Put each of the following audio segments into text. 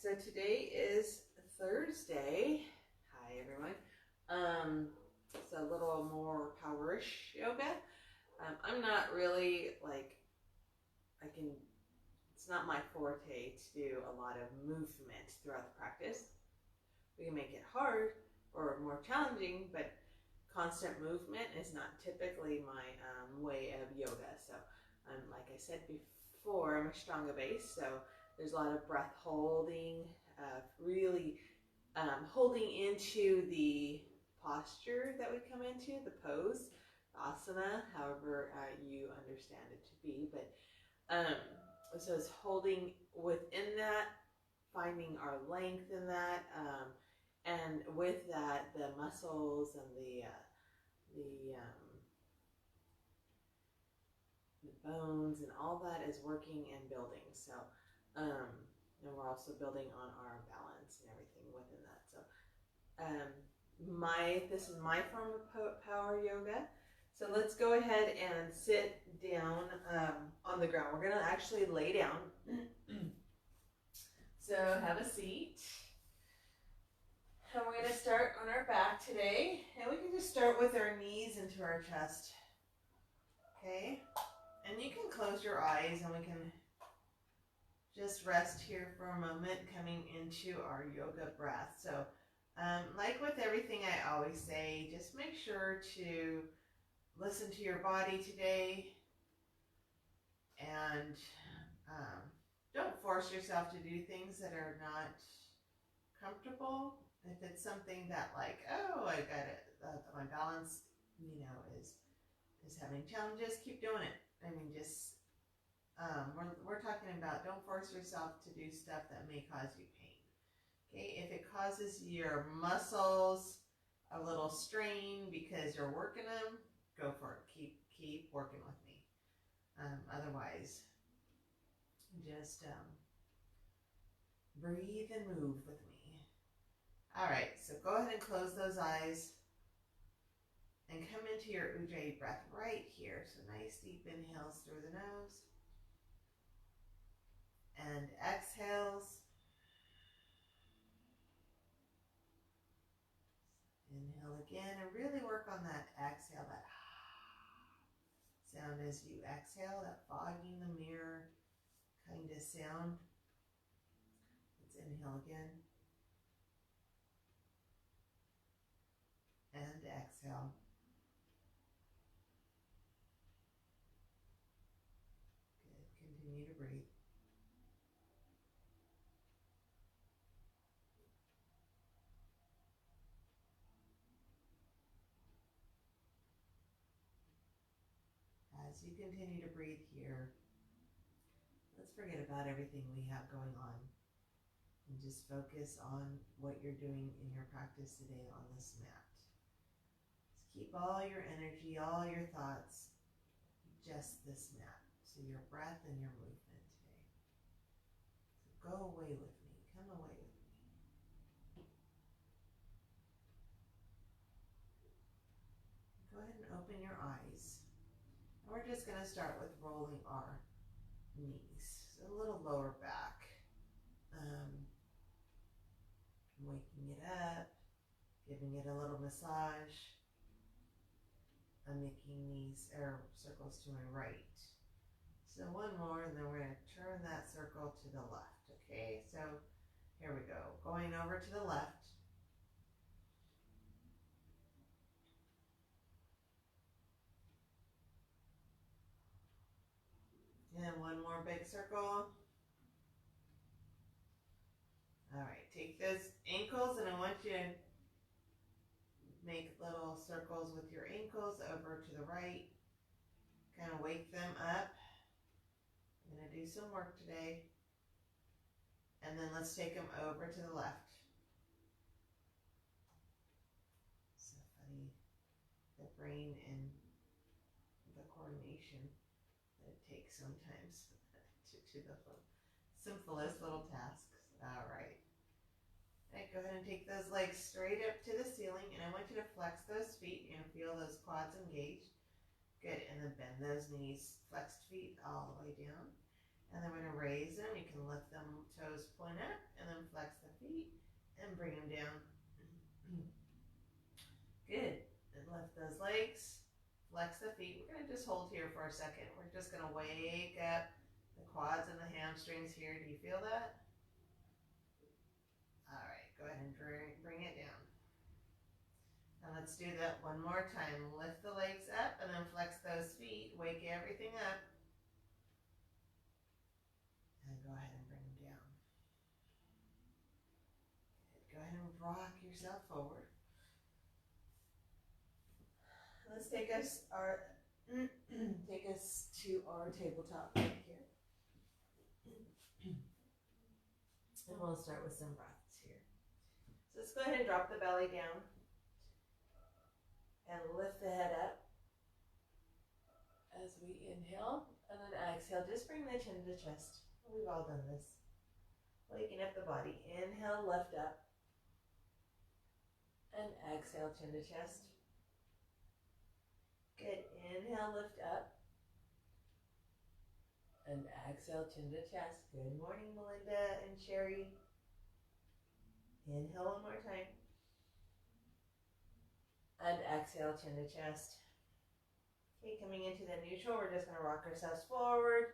So today is Thursday. Hi everyone. So a little more Powerish Yoga. I'm not really like, it's not my forte to do a lot of movement throughout the practice. We can make it hard or more challenging, but constant movement is not typically my way of yoga. So like I said before, I'm a Ashtanga base, so there's a lot of breath holding, really holding into the posture that we come into, the pose, the asana, however you understand it to be. But so it's holding within that, finding our length in that, and with that, the muscles and the bones and all that is working and building. So, and we're also building on our balance and everything within that. So, this is my form of power yoga. So let's go ahead and sit down on the ground. We're gonna actually lay down. So have a seat. And we're gonna start on our back today. And we can just start with our knees into our chest. Okay? And you can close your eyes and we can just rest here for a moment, coming into our yoga breath. So like with everything I always say, just make sure to listen to your body today and don't force yourself to do things that are not comfortable. If it's something that like, oh, I got it, my balance, is having challenges, keep doing it. I mean, just we're talking about don't force yourself to do stuff that may cause you pain. Okay, if it causes your muscles a little strain because you're working them, go for it. Keep working with me. Otherwise, just breathe and move with me. All right, so go ahead and close those eyes and come into your Ujjayi breath right here. So nice deep inhales through the nose and exhales. Inhale again and really work on that exhale, that sound as you exhale, that fogging the mirror kind of sound. Let's inhale again and exhale. Good. Continue to breathe. As you continue to breathe here, let's forget about everything we have going on and just focus on what you're doing in your practice today on this mat. Just keep all your energy, all your thoughts, just this mat. So your breath and your movement today. So go away with me, come away with me. Go ahead and open your eyes. And we're just going to start with rolling our knees, so a little lower back. Waking it up, giving it a little massage. I'm making these circles to my right. So one more, and then we're going to turn that circle to the left. Okay, so here we go. Going over to the left. And one more big circle. All right, take those ankles, and I want you to make little circles with your ankles over to the right. Kind of wake them up. I'm going to do some work today. And then let's take them over to the left. So funny, the brain and the coordination that it takes sometimes to the simplest little tasks. All right. Go ahead and take those legs straight up to the ceiling, and I want you to flex those feet and feel those quads engaged. Good, and then bend those knees, flexed feet all the way down. And then we're going to raise them. You can lift them, toes point up, and then flex the feet and bring them down. Good. And lift those legs, flex the feet. We're going to just hold here for a second. We're just going to wake up the quads and the hamstrings here. Do you feel that? All right, go ahead and bring it down. And let's do that one more time. Lift the legs up and then flex those feet. Wake everything up. And go ahead and bring them down. Go ahead and rock yourself forward. Let's take us to our tabletop right here. And we'll start with some breaths here. So let's go ahead and drop the belly down. And lift the head up as we inhale, and then exhale. Just bring the chin to chest. We've all done this. Waking up the body. Inhale, lift up, and exhale, chin to chest. Good. Inhale, lift up, and exhale, chin to chest. Good morning, Melinda and Sherry. Inhale one more time. And exhale, chin to chest. Okay, coming into the neutral, we're just going to rock ourselves forward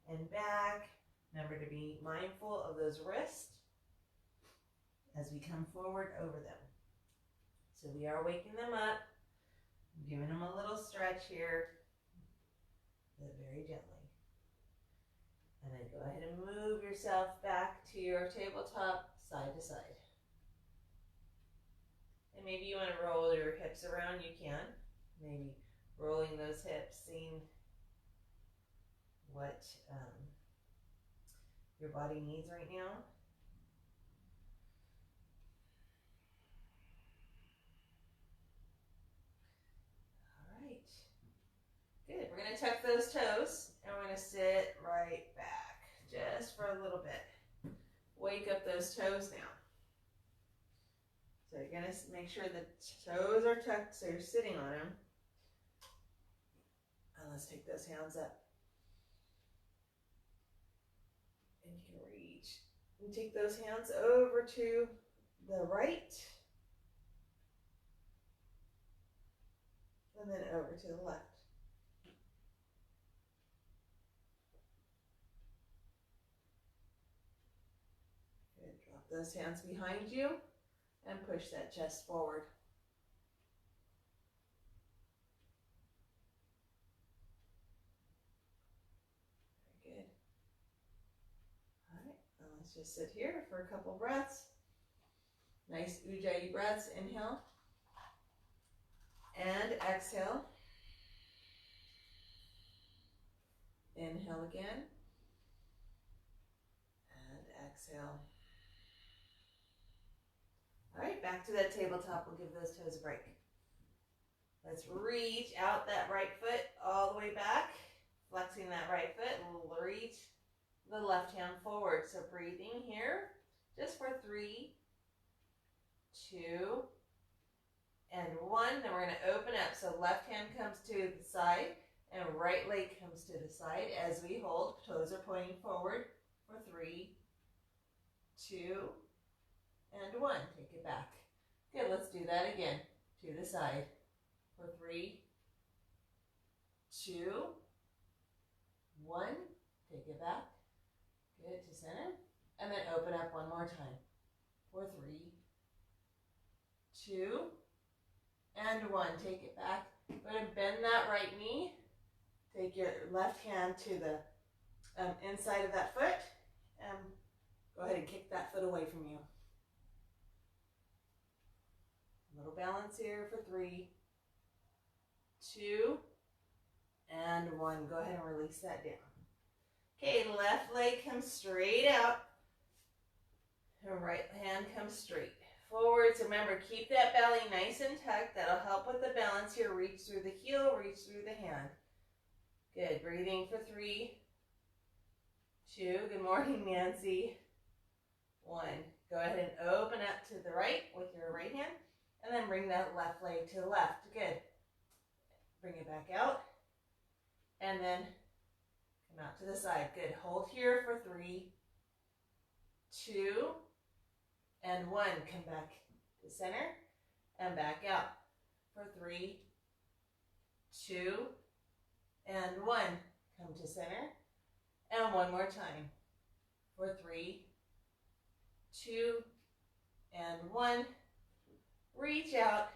and back. Remember to be mindful of those wrists as we come forward over them. So we are waking them up, giving them a little stretch here, but very gently. And then go ahead and move yourself back to your tabletop, side to side. And maybe you want to roll your hips around, you can. Maybe rolling those hips, seeing what your body needs right now. All right. Good. We're going to tuck those toes, and we're going to sit right back just for a little bit. Wake up those toes now. So you're going to make sure the toes are tucked so you're sitting on them. And let's take those hands up. And you can reach. And take those hands over to the right. And then over to the left. Good. Drop those hands behind you. And push that chest forward. Very good. All right, now let's just sit here for a couple breaths. Nice Ujjayi breaths. Inhale. And exhale. Inhale again. And exhale. All right, back to that tabletop. We'll give those toes a break. Let's reach out that right foot all the way back. Flexing that right foot. We'll reach the left hand forward. So breathing here just for 3, 2, and 1. Then we're going to open up. So left hand comes to the side and right leg comes to the side as we hold. Toes are pointing forward for 3, 2, and 1. Take it back. Good, let's do that again. To the side for 3, 2, 1. Take it back. Good, to center. And then open up one more time for 3, 2, and 1. Take it back. Go ahead and bend that right knee. Take your left hand to the inside of that foot. And go ahead and kick that foot away from you. A little balance here for 3, 2, and 1. Go ahead and release that down. Okay, left leg comes straight out. And right hand comes straight. Forwards. Remember, keep that belly nice and tucked. That'll help with the balance here. Reach through the heel, reach through the hand. Good. Breathing for 3, 2. Good morning, Nancy. 1. Go ahead and open up to the right with your right hand. And then bring that left leg to the left. Good. Bring it back out. And then Come out to the side. Good. Hold here for 3, 2, and 1. Come back to center and back out for 3, 2, and 1. Come to center and one more time for 3, 2, and 1. Reach out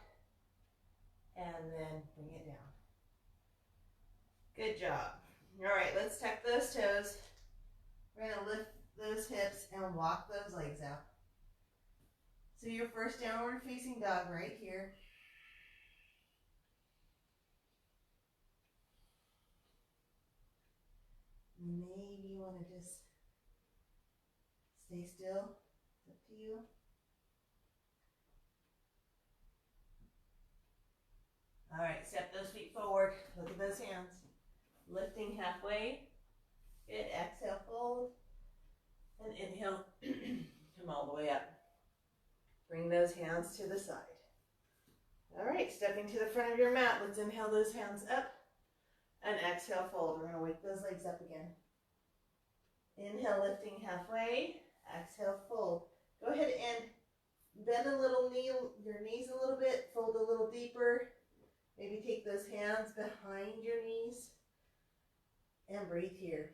and then bring it down. Good job. All right, let's tuck those toes. We're going to lift those hips and walk those legs out. So your first downward facing dog right here. Maybe you want to just stay still. It's up to you. All right, step those feet forward. Look at those hands. Lifting halfway. Good. Exhale, fold. And inhale, come all the way up. Bring those hands to the side. All right, stepping to the front of your mat. Let's inhale those hands up. And exhale, fold. We're going to wake those legs up again. Inhale, lifting halfway. Exhale, fold. Go ahead and bend a little your knees a little bit. Fold a little deeper. Maybe take those hands behind your knees. And breathe here.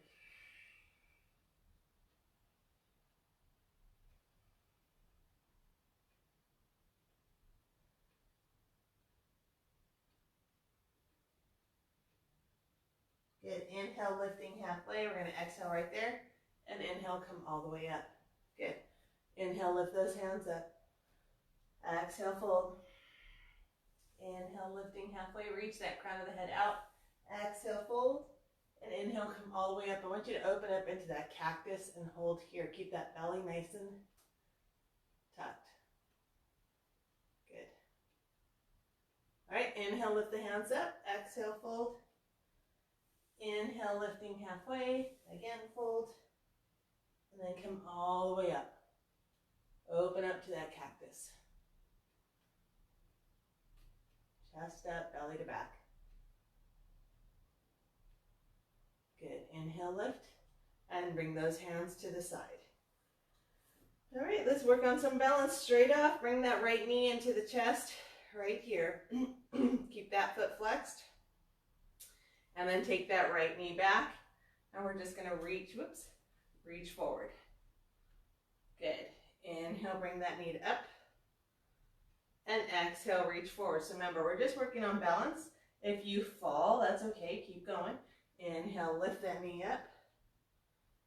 Good. Inhale, lifting halfway. We're going to exhale right there. And inhale, come all the way up. Good. Inhale, lift those hands up. Exhale, fold. Inhale, lifting halfway. Reach that crown of the head out. Exhale, fold. And inhale, come all the way up. I want you to open up into that cactus and hold here. Keep that belly nice and tucked. Good. All right, inhale, lift the hands up. Exhale, fold. Inhale, lifting halfway. Again, fold. And then come all the way up. Open up to that cactus. Chest up, belly to back. Good. Inhale, lift. And bring those hands to the side. All right, let's work on some balance. Straight off. Bring that right knee into the chest right here. Keep that foot flexed. And then take that right knee back. And we're just going to reach forward. Good. Inhale, bring that knee up. And exhale, reach forward. So remember, we're just working on balance. If you fall, that's okay. Keep going. Inhale, lift that knee up.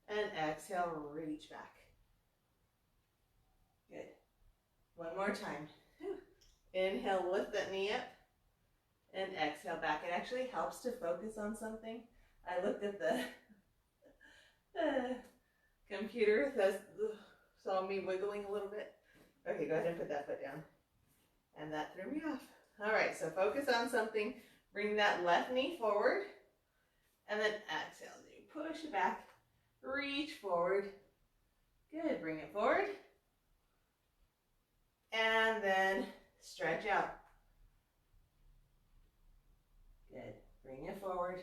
And exhale, reach back. Good. One more time. Inhale, lift that knee up. And exhale back. It actually helps to focus on something. I looked at the computer that saw me wiggling a little bit. Okay, go ahead and put that foot down. And that threw me off. All right, so focus on something. Bring that left knee forward. And then exhale. Push it back. Reach forward. Good. Bring it forward. And then stretch out. Good. Bring it forward.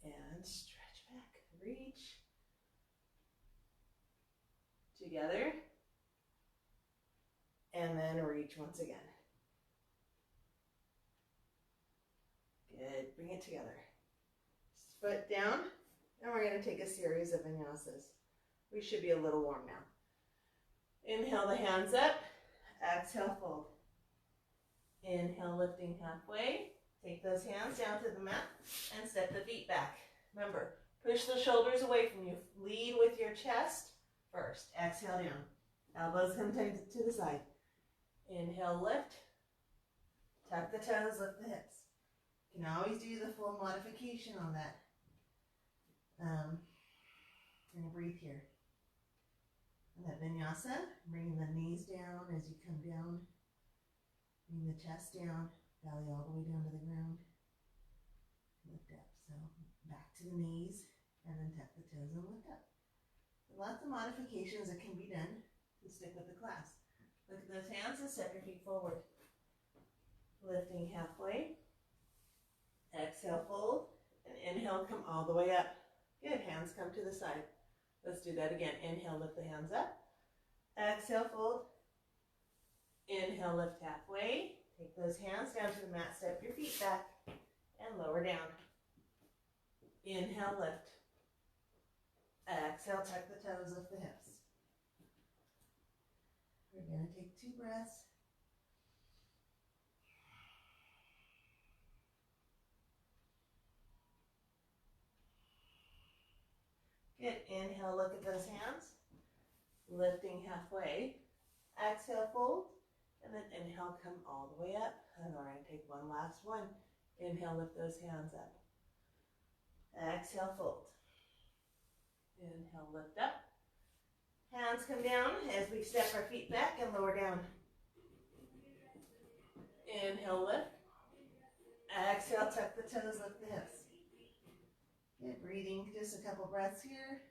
And stretch back. Reach. Together. And then reach once again. Good. Bring it together. Foot down. And we're going to take a series of vinyasas. We should be a little warm now. Inhale the hands up. Exhale, fold. Inhale, lifting halfway. Take those hands down to the mat and step the feet back. Remember, push the shoulders away from you. Lead with your chest first. Exhale down. Elbows come to the side. Inhale, lift. Tuck the toes, lift the hips. You can always do the full modification on that. We're going to breathe here. And that vinyasa, bring the knees down as you come down. Bring the chest down, belly all the way down to the ground. Lift up. So back to the knees, and then tuck the toes and lift up. So lots of modifications that can be done to stick with the class. Look at those hands and step your feet forward. Lifting halfway. Exhale, fold. And Inhale, come all the way up. Good, hands come to the side. Let's do that again. Inhale, lift the hands up. Exhale, fold. Inhale, lift halfway. Take those hands down to the mat, step your feet back, and lower down. Inhale, lift. Exhale, tuck the toes, lift the hips. We're going to take 2 breaths. Good. Inhale, look at those hands. Lifting halfway. Exhale, fold. And then inhale, come all the way up. And we're going to take one last one. Inhale, lift those hands up. Exhale, fold. Inhale, lift up. Hands come down as we step our feet back and lower down. Inhale, lift. Exhale, tuck the toes, lift the hips. Good, breathing, just a couple breaths here.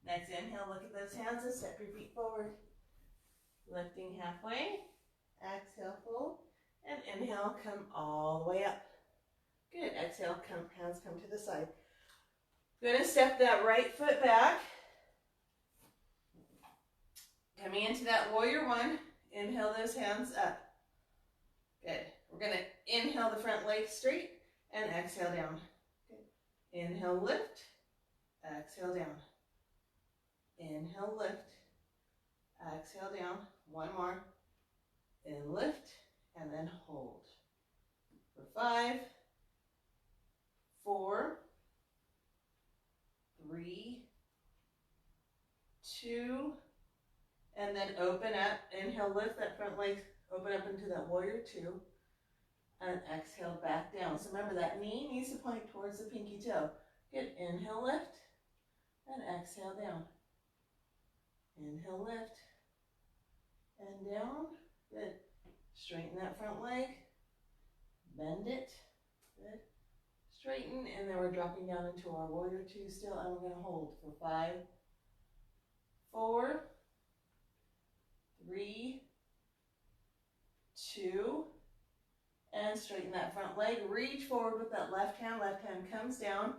Next inhale, look at those hands and step your feet forward. Lifting halfway. Exhale, fold. And inhale, come all the way up. Good. Exhale, hands come to the side. Going to step that right foot back. Coming into that warrior one. Inhale those hands up. Good. We're going to inhale the front leg straight and exhale down. Good. Inhale, lift. Exhale, down. Inhale, lift. Exhale, down. One more. And lift, and then hold. For 5, 4, 3, 2, and then open up. Inhale, lift that front leg, open up into that warrior 2, and exhale back down. So remember that knee needs to point towards the pinky toe. Good. Inhale, lift, and exhale down. Inhale, lift, and down. Good. Straighten that front leg. Bend it. Good. Straighten, and then we're dropping down into our warrior 2 still, and we're going to hold for 5, 4, 3, 2, and straighten that front leg. Reach forward with that left hand. Left hand comes down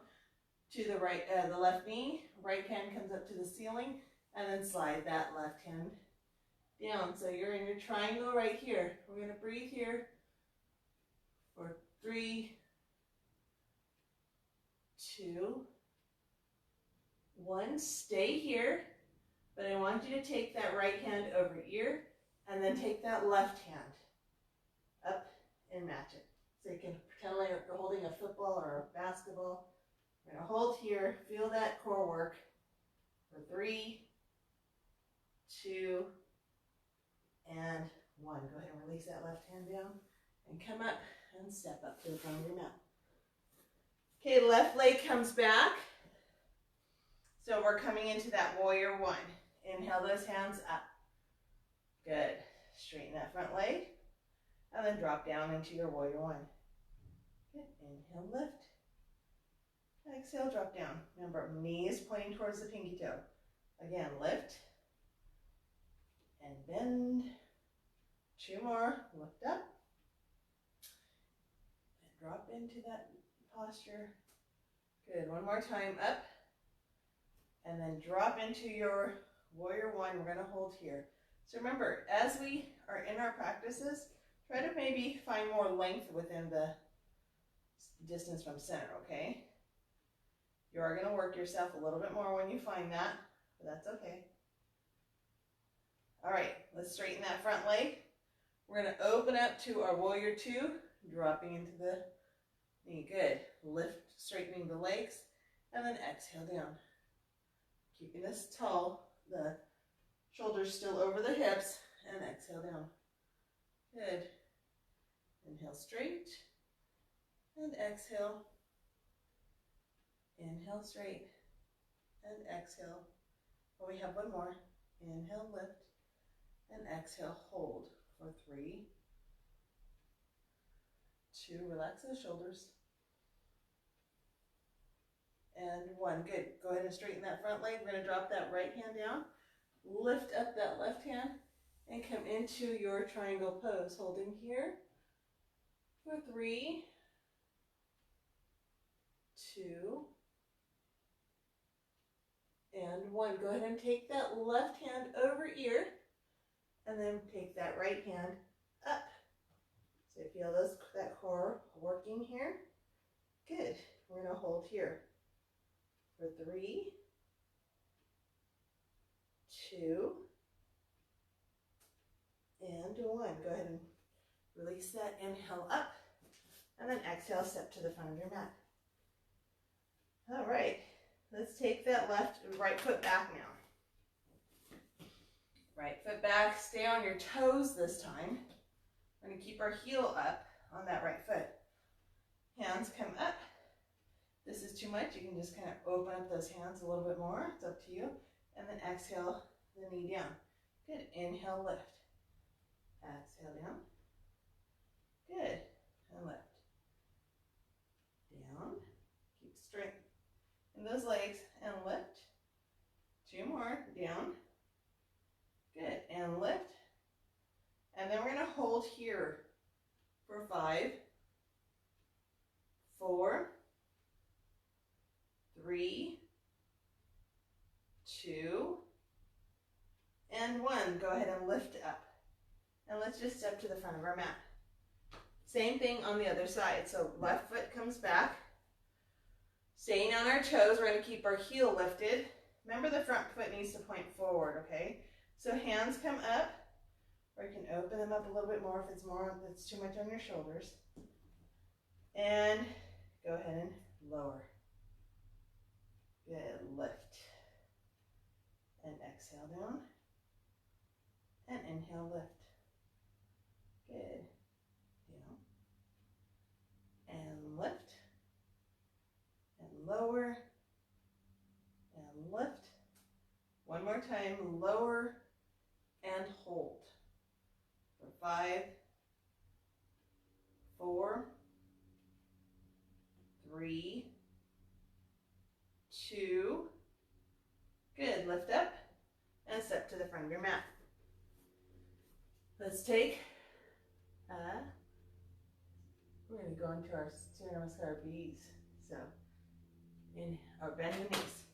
to the right, the left knee. Right hand comes up to the ceiling, and then slide that left hand down. So you're in your triangle right here. We're going to breathe here for 3, 2, 1. Stay here, but I want you to take that right hand over ear and then take that left hand up and match it. So you can pretend like you're holding a football or a basketball. We're going to hold here, feel that core work for 3, 2, and 1. Go ahead and release that left hand down and come up and step up to the front of your mat. Okay, left leg comes back. So we're coming into that warrior 1. Inhale those hands up. Good. Straighten that front leg and then drop down into your warrior 1. Good. Inhale, lift. Exhale, drop down. Remember, knees pointing towards the pinky toe. Again, lift and bend. 2 more. Lift up. And drop into that posture. Good. One more time. Up. And then drop into your warrior 1. We're going to hold here. So remember, as we are in our practices, try to maybe find more length within the distance from center, okay? You are going to work yourself a little bit more when you find that, but that's okay. All right, let's straighten that front leg. We're going to open up to our warrior 2, dropping into the knee. Good. Lift, straightening the legs, and then exhale down. Keeping this tall, the shoulders still over the hips, and exhale down. Good. Inhale straight, and exhale. Inhale straight, and exhale. Oh, we have one more. Inhale, lift, and exhale, hold for 3, 2, relax the shoulders, and 1. Good. Go ahead and straighten that front leg. We're going to drop that right hand down. lift up that left hand and come into your triangle pose, holding here for 3, 2, and 1. Go ahead and take that left hand over ear, and then take that right hand up. So feel that core working here. Good. We're going to hold here for 3, 2, and 1. Go ahead and release that. Inhale up, and then exhale, step to the front of your mat. All right. Let's take that right foot back now. Right foot back. Stay on your toes this time. We're going to keep our heel up on that right foot. Hands come up. This is too much. You can just kind of open up those hands a little bit more. It's up to you. And then exhale the knee down. Good. Inhale, lift. Exhale down. Good. And lift. Down. Keep strength in those legs and lift. 2 more. Down. Good. And lift. And then we're going to hold here for 5, 4, 3, 2, and 1. Go ahead and lift up. And let's just step to the front of our mat. Same thing on the other side. So left foot comes back. Staying on our toes, we're going to keep our heel lifted. Remember, the front foot needs to point forward, okay? So hands come up, or you can open them up a little bit more if it's too much on your shoulders. And go ahead and lower. Good. Lift. And exhale down. And inhale, lift. Good. Down. And lift. And lower. And lift. One more time. Lower and hold. For 5, 4, 3, 2. Good. Lift up and step to the front of your mat. Let's take, we're going to go into our Namaskar B's. So, bend the knees.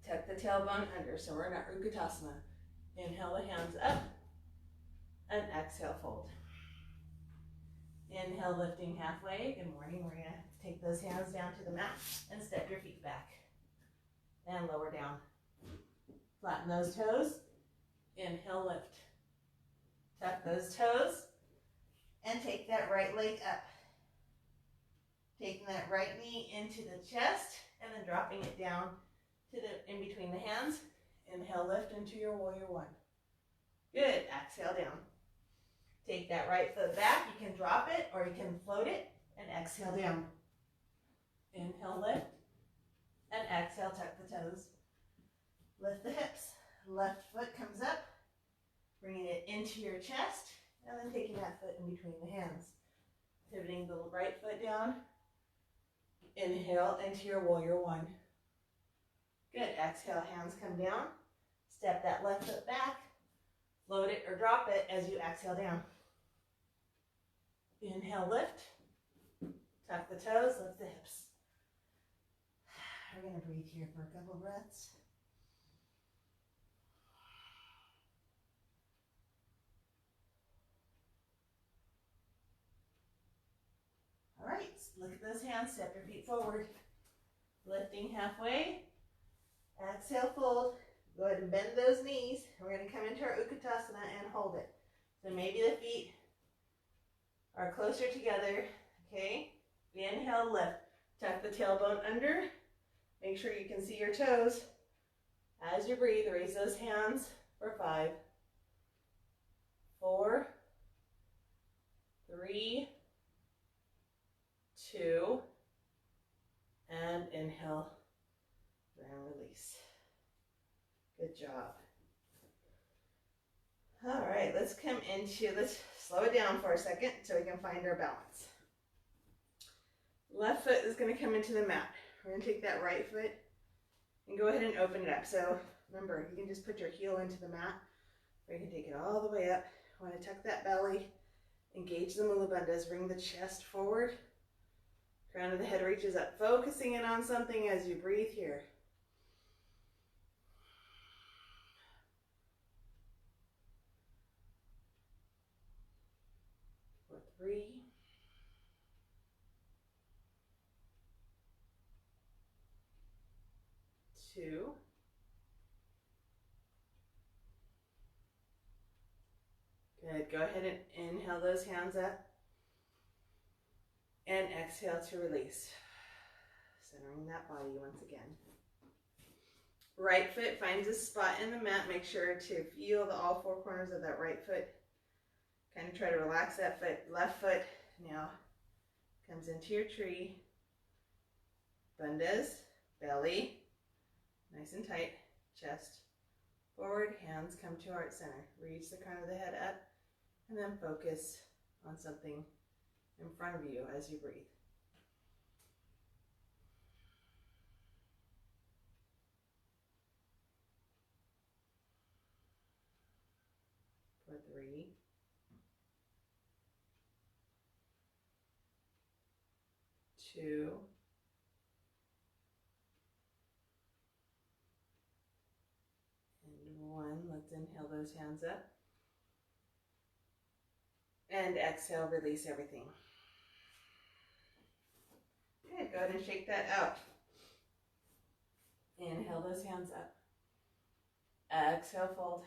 Tuck the tailbone under. So we're in our Utkatasana. Inhale the hands up and exhale, fold. Inhale, lifting halfway. Good morning. We're going to take those hands down to the mat and step your feet back. And lower down. Flatten those toes. Inhale, lift. Tuck those toes. And take that right leg up. Taking that right knee into the chest and then dropping it down to in between the hands. Inhale, lift into your warrior 1. Good. Exhale down. Take that right foot back. You can drop it or you can float it and exhale down. Inhale, lift. And exhale, tuck the toes. Lift the hips. Left foot comes up. Bringing it into your chest. And then taking that foot in between the hands. Pivoting the right foot down. Inhale into your warrior 1. Good. Exhale, hands come down. Step that left foot back. Float it or drop it as you exhale down. Inhale, lift. Tuck the toes, lift the hips. We're going to breathe here for a couple breaths. All right, look at those hands. Step your feet forward. Lifting halfway. Exhale, fold. Go ahead and bend those knees. We're going to come into our Utkatasana and hold it. So maybe the feet are closer together. Okay. Inhale, lift. Tuck the tailbone under. Make sure you can see your toes. As you breathe, raise those hands for 5, 4, 3, 2, and inhale, and release. Good job. All right, let's slow it down for a second so we can find our balance. Left foot is going to come into the mat. We're going to take that right foot and go ahead and open it up. So Remember, you can just put your heel into the mat, or you can take it all the way up. You want to tuck that belly, engage the mula bandhas, bring the chest forward. Crown of the head reaches up, focusing in on something as you breathe here. For 3, 2, good. Go ahead and inhale those hands up. And exhale to release. Centering that body once again. Right foot finds a spot in the mat. Make sure to feel all 4 corners of that right foot. Kind of try to relax that foot. Left foot now comes into your tree. Bandhas, belly, nice and tight. Chest forward, hands come to heart center. Reach the crown of the head up, and then focus on something in front of you as you breathe. For 3, 2, and 1. Let's inhale those hands up. And exhale, release everything. Good, go ahead and shake that out. Inhale those hands up. Exhale, fold.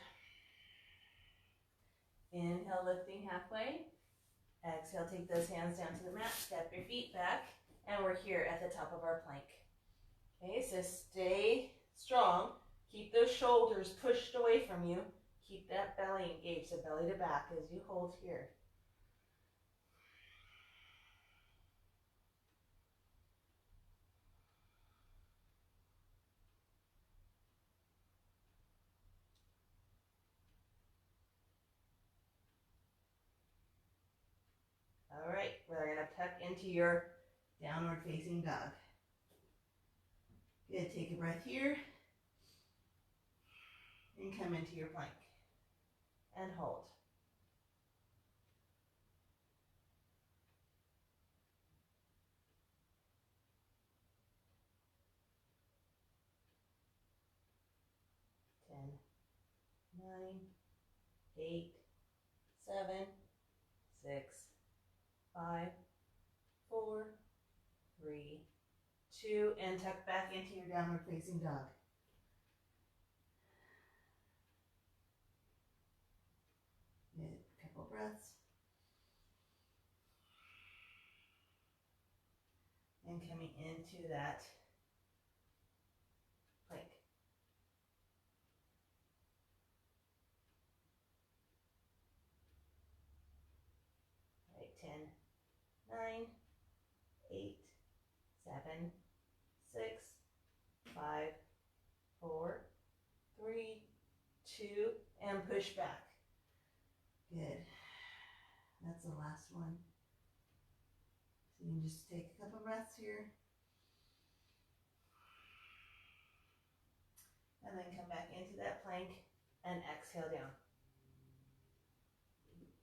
Inhale, lifting halfway. Exhale, take those hands down to the mat. Step your feet back. And we're here at the top of our plank. Okay, so stay strong. Keep those shoulders pushed away from you. Keep that belly engaged, so belly to back as you hold here. All right, we're going to tuck into your downward facing dog. Good, take a breath here. And come into your plank. And hold. Ten, 9, 8, 7, 6, 5, 4, 3, 2, and tuck back into your downward facing dog. Good. Couple breaths. And coming into that plank. All right, 10, 9, 8, 7, 6, 5, 4, 3, 2, and push back. Good. That's the last one. So you can just take a couple breaths here. And then come back into that plank and exhale down.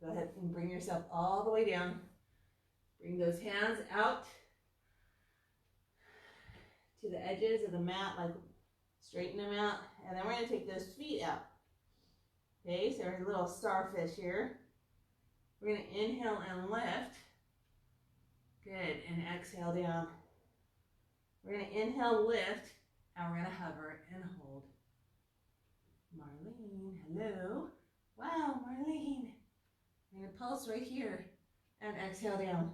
Go ahead and bring yourself all the way down. Bring those hands out to the edges of the mat, like straighten them out. And then we're going to take those feet out. Okay, so we're a little starfish here. We're going to inhale and lift. Good, and exhale down. We're going to inhale, lift, and we're going to hover and hold. Marlene, hello. Wow, Marlene. We're going to pulse right here and exhale down.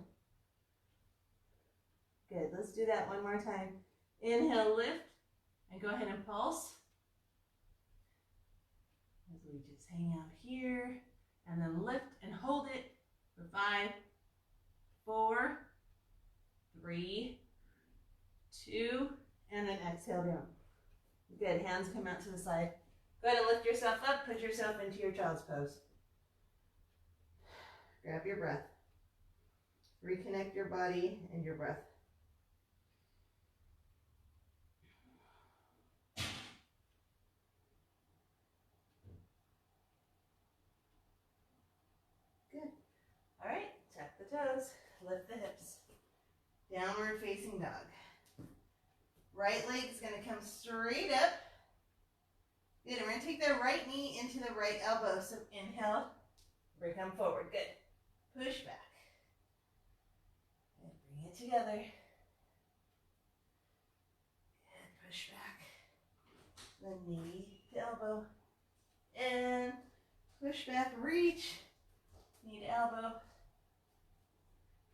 Good, let's do that one more time. Inhale, lift, and go ahead and pulse. As we just hang out here, and then lift and hold it for 5, 4, 3, 2, and then exhale down. Good, hands come out to the side. Go ahead and lift yourself up, put yourself into your child's pose. Grab your breath. Reconnect your body and your breath. the toes, lift the hips. Downward facing dog. Right leg is going to come straight up. Good, and we're going to take the right knee into the right elbow. So inhale, bring them forward. Good. Push back. And bring it together. And push back. Then knee to elbow. And push back, reach. Knee to elbow.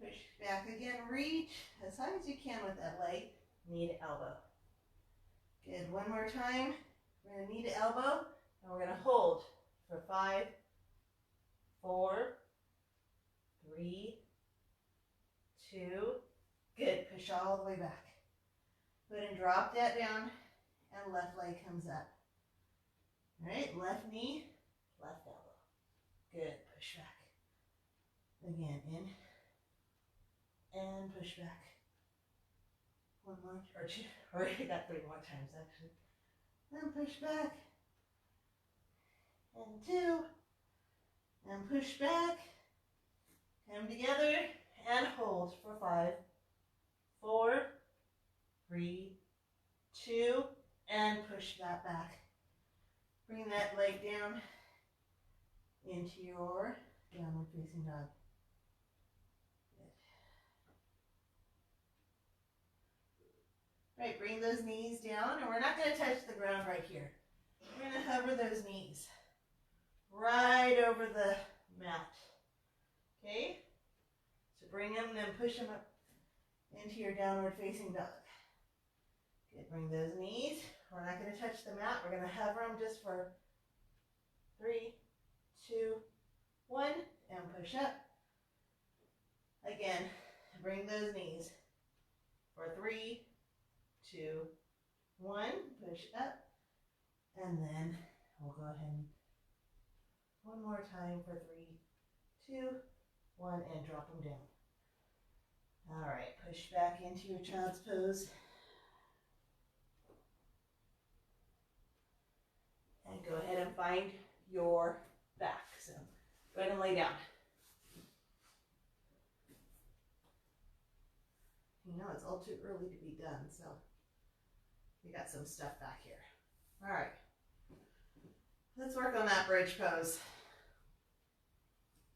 Push back again, reach as high as you can with that leg. Knee to elbow. Good, one more time. We're going to knee to elbow, and we're going to hold for 5, 4, 3, 2. Good, push all the way back. Go ahead and drop that down, and left leg comes up. All right, left knee, left elbow. Good, push back. Again, in, and push back. One more, or two, or you got 3 more times actually. And push back. And 2. And push back. Come together and hold for 5, 4, 3, 2, and push that back. Bring that leg down into your downward facing dog. Right, bring those knees down, and we're not going to touch the ground right here. We're going to hover those knees right over the mat. Okay? So bring them and then push them up into your downward facing dog. Good, bring those knees. We're not going to touch the mat. We're going to hover them just for 3, 2, 1, and push up. Again, bring those knees for 3, 2, 1, push up, and then we'll go ahead and one more time for 3, 2, 1, and drop them down. All right, push back into your child's pose. And go ahead and find your back. So go ahead and lay down. You know, it's all too early to be done, so we got some stuff back here. All right. Let's work on that bridge pose.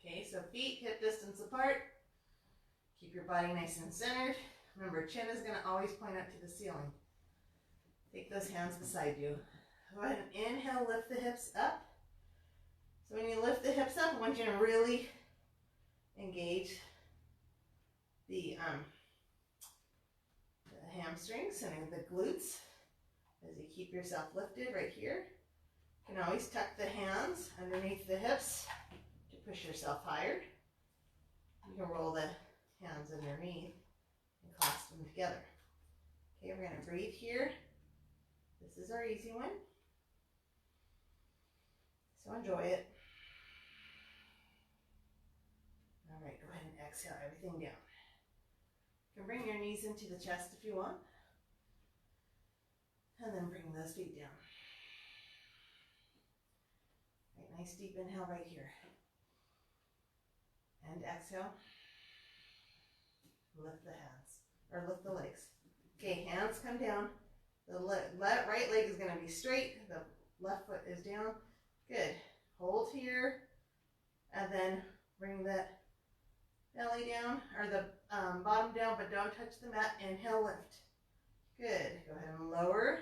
Okay, so feet hip distance apart. Keep your body nice and centered. Remember, chin is going to always point up to the ceiling. Take those hands beside you. Go ahead and inhale, lift the hips up. So when you lift the hips up, I want you to really engage the hamstrings and the glutes as you keep yourself lifted right here. You can always tuck the hands underneath the hips to push yourself higher. You can roll the hands underneath and clasp them together. Okay, we're going to breathe here. This is our easy one. So enjoy it. All right, go ahead and exhale everything down. You can bring your knees into the chest if you want. And then bring those feet down. Right, nice deep inhale right here. And exhale. Lift the hands, or lift the legs. Okay, hands come down. The right leg is going to be straight. The left foot is down. Good. Hold here. And then bring that belly down, or the bottom down, but don't touch the mat. Inhale, lift. Good. Go ahead and lower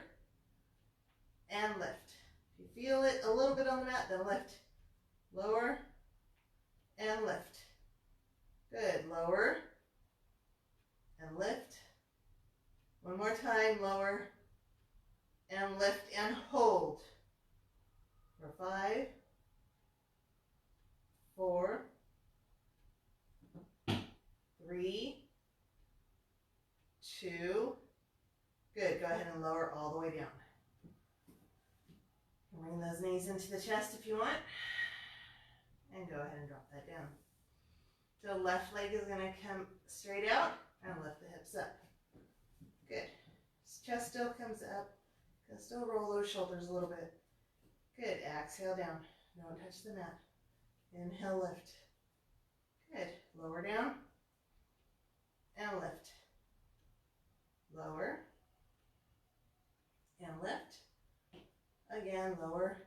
and lift. If you feel it a little bit on the mat, then lift. Lower and lift. Good. Lower and lift. One more time. Lower and lift and hold. For 5, 4, 3, 2. Good. Go ahead and lower all the way down. Bring those knees into the chest if you want. And go ahead and drop that down. So left leg is going to come straight out and lift the hips up. Good. Chest still comes up. Can still roll those shoulders a little bit. Good. Exhale down. Don't touch the mat. Inhale, lift. Good. Lower down. and lift. Lower and lift. Again, lower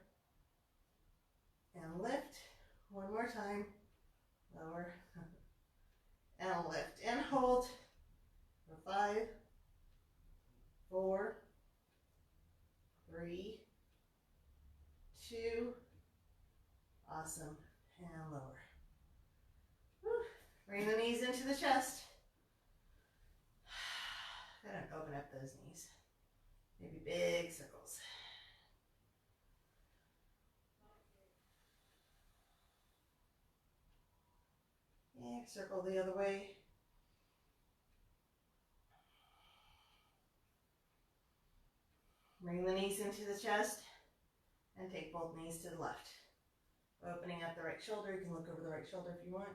and lift. One more time. Lower and lift. And hold for 5, 4, 3, 2. Awesome. And lower. Whew. Bring the knees into the chest. Gotta open up those knees. Maybe big circles. Yeah, circle the other way. Bring the knees into the chest and take both knees to the left. Opening up the right shoulder. You can look over the right shoulder if you want.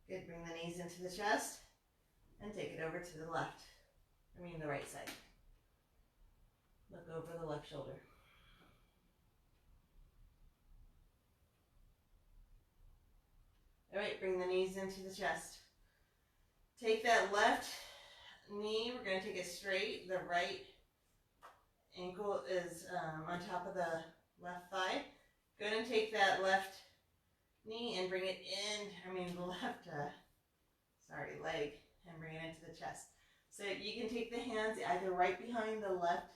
Good. Bring the knees into the chest and take it over to the left. The right side. Look over the left shoulder. All right, bring the knees into the chest. Take that left knee, we're going to take it straight. The right ankle is on top of the left thigh. Go ahead and take that left knee and bring it in, the left, leg, and bring it into the chest. So you can take the hands either right behind the left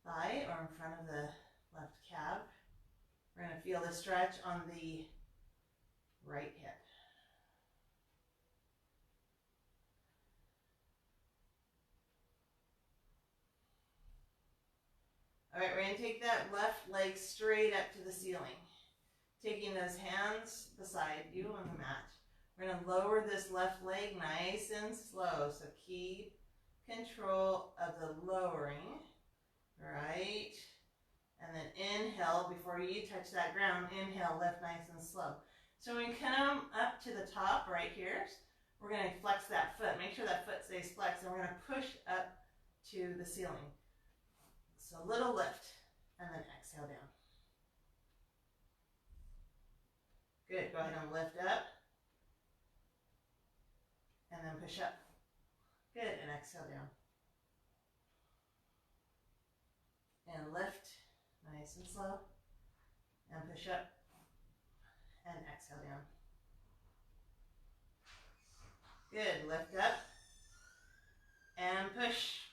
thigh or in front of the left calf. We're going to feel the stretch on the right hip. All right, we're going to take that left leg straight up to the ceiling. Taking those hands beside you on the mat. We're going to lower this left leg nice and slow. So keep control of the lowering, right? And then inhale before you touch that ground. Inhale, lift nice and slow. So when we come up to the top right here, we're going to flex that foot. Make sure that foot stays flexed, and we're going to push up to the ceiling. So a little lift, and then exhale down. Good. Go ahead and lift up, and then push up. Good, and exhale down. And lift, nice and slow, and push up, and exhale down. Good, lift up, and push,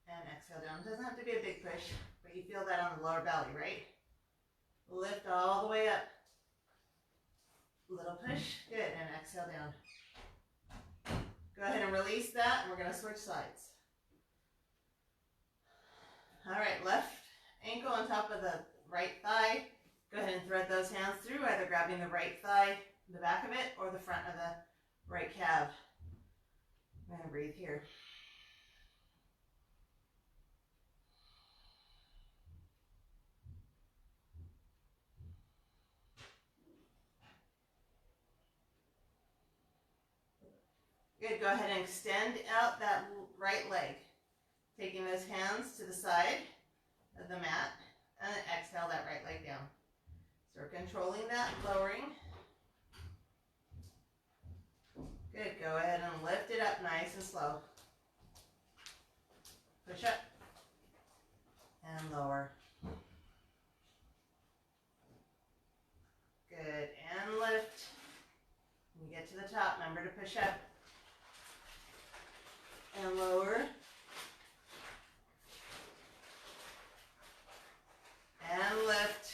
and exhale down. It doesn't have to be a big push, but you feel that on the lower belly, right? Lift all the way up. Little push, good, and exhale down. Go ahead and release that, and we're going to switch sides. All right, left ankle on top of the right thigh. Go ahead and thread those hands through, either grabbing the right thigh, the back of it, or the front of the right calf. I'm going to breathe here. Good, go ahead and extend out that right leg. Taking those hands to the side of the mat, and then exhale that right leg down. So we're controlling that, lowering. Good, go ahead and lift it up nice and slow. Push up, and lower. Good, and lift. When you get to the top, remember to push up. And lower. And lift.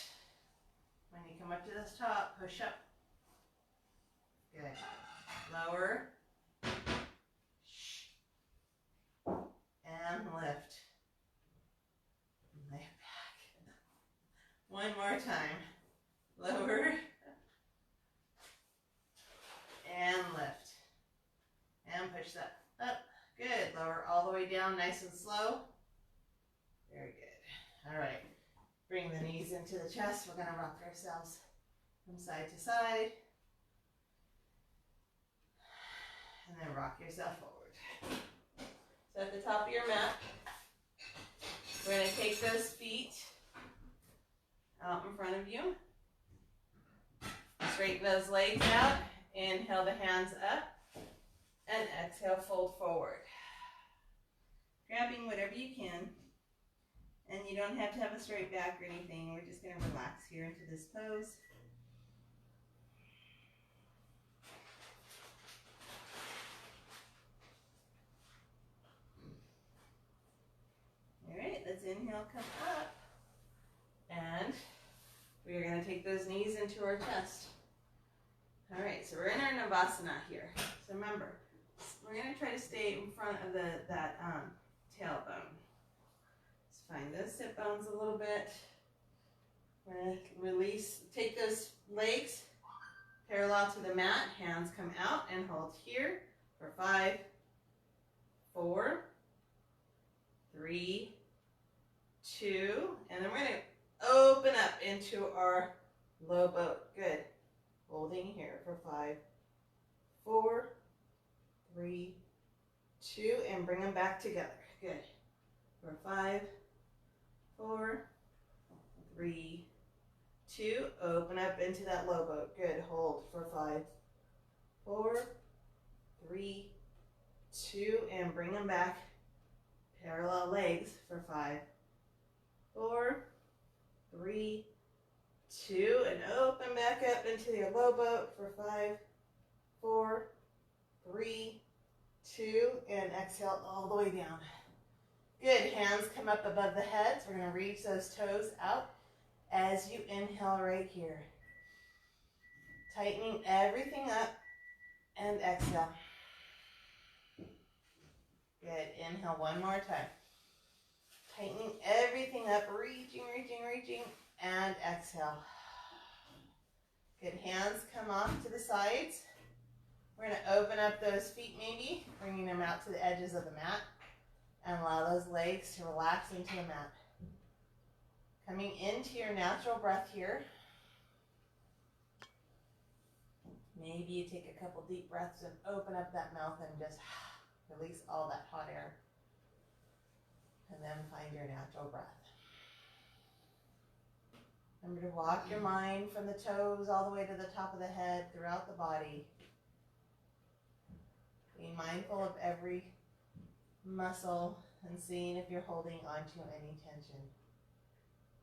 When you come up to this top, push up. Good. Lower. And lift. Lay it back. One more time. Lower. And lift. And push that up. Good. Lower all the way down, nice and slow. Very good. All right. Bring the knees into the chest. We're going to rock ourselves from side to side. And then rock yourself forward. So at the top of your mat, we're going to take those feet out in front of you. Straighten those legs out. Inhale the hands up. And exhale, fold forward. Grabbing whatever you can. And you don't have to have a straight back or anything. We're just going to relax here into this pose. All right, let's inhale, come up. And we are going to take those knees into our chest. All right, so we're in our Navasana here. So remember, we're going to try to stay in front of that tailbone. Let's find those sit bones a little bit. We're going to release, take those legs parallel to the mat. Hands come out and hold here for 5, 4, 3, 2, and then we're going to open up into our low boat. Good. Holding here for 5, 4, 3, 2, and bring them back together. Good. For 5, 4, 3, 2, open up into that low boat. Good. Hold for 5, 4, 3, 2, and bring them back. Parallel legs for 5, 4, 3, 2, and open back up into your low boat for 5, 4, 3, 2, and exhale all the way down. Good. Hands come up above the heads. We're going to reach those toes out as you inhale right here. Tightening everything up and exhale. Good. Inhale one more time. Tightening everything up, reaching, reaching, reaching, and exhale. Good. Hands come off to the sides. We're going to open up those feet maybe, bringing them out to the edges of the mat, and allow those legs to relax into the mat. Coming into your natural breath here. Maybe you take a couple deep breaths and open up that mouth and just release all that hot air. And then find your natural breath. Remember to walk your mind from the toes all the way to the top of the head throughout the body. Being mindful of every muscle and seeing if you're holding onto any tension.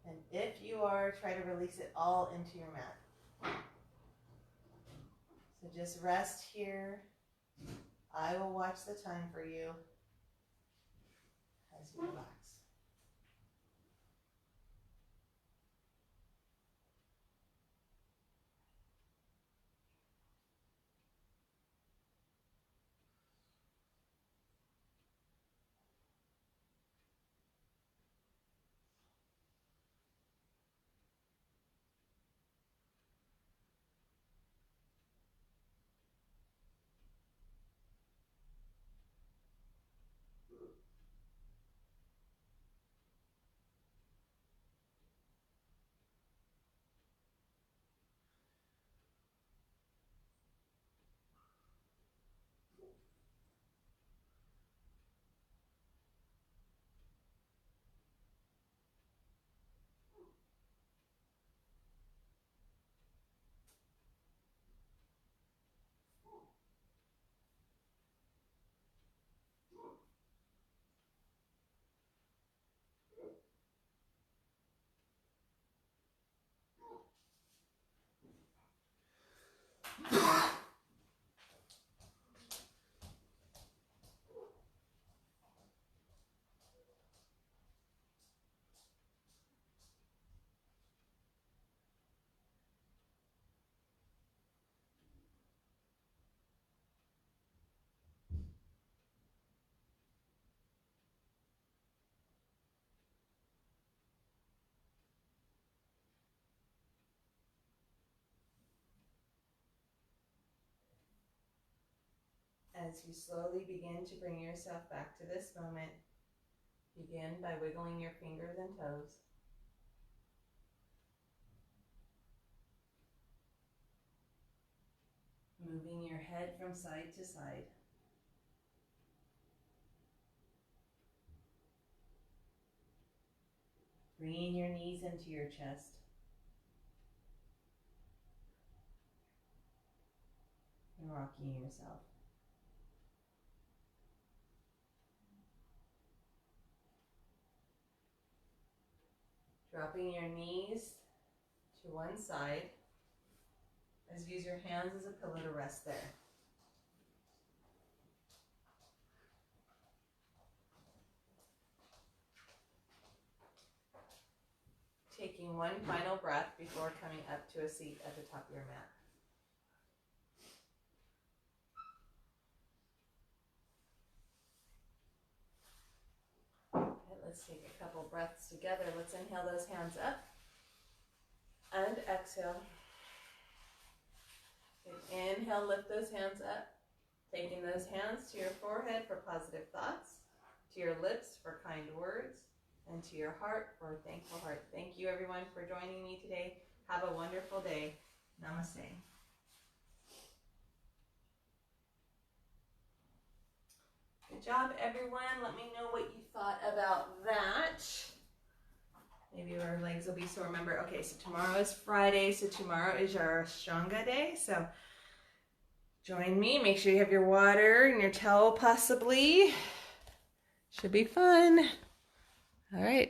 And if you are, try to release it all into your mat. So just rest here. I will watch the time for you as you relax. As you slowly begin to bring yourself back to this moment, begin by wiggling your fingers and toes. Moving your head from side to side. Bringing your knees into your chest. and rocking yourself. Dropping your knees to one side as you use your hands as a pillow to rest there. Taking one final breath before coming up to a seat at the top of your mat. Okay, let's take a couple breaths together. Let's inhale those hands up and exhale. Okay, inhale, lift those hands up. Taking those hands to your forehead for positive thoughts, to your lips for kind words, and to your heart for a thankful heart. Thank you everyone for joining me today. Have a wonderful day. Namaste. Good job everyone. Let me know what you thought about that. Maybe our legs will be sore. Remember, okay, so tomorrow is Friday, so tomorrow is your Ashtanga day. So join me. Make sure you have your water and your towel possibly. Should be fun. All right.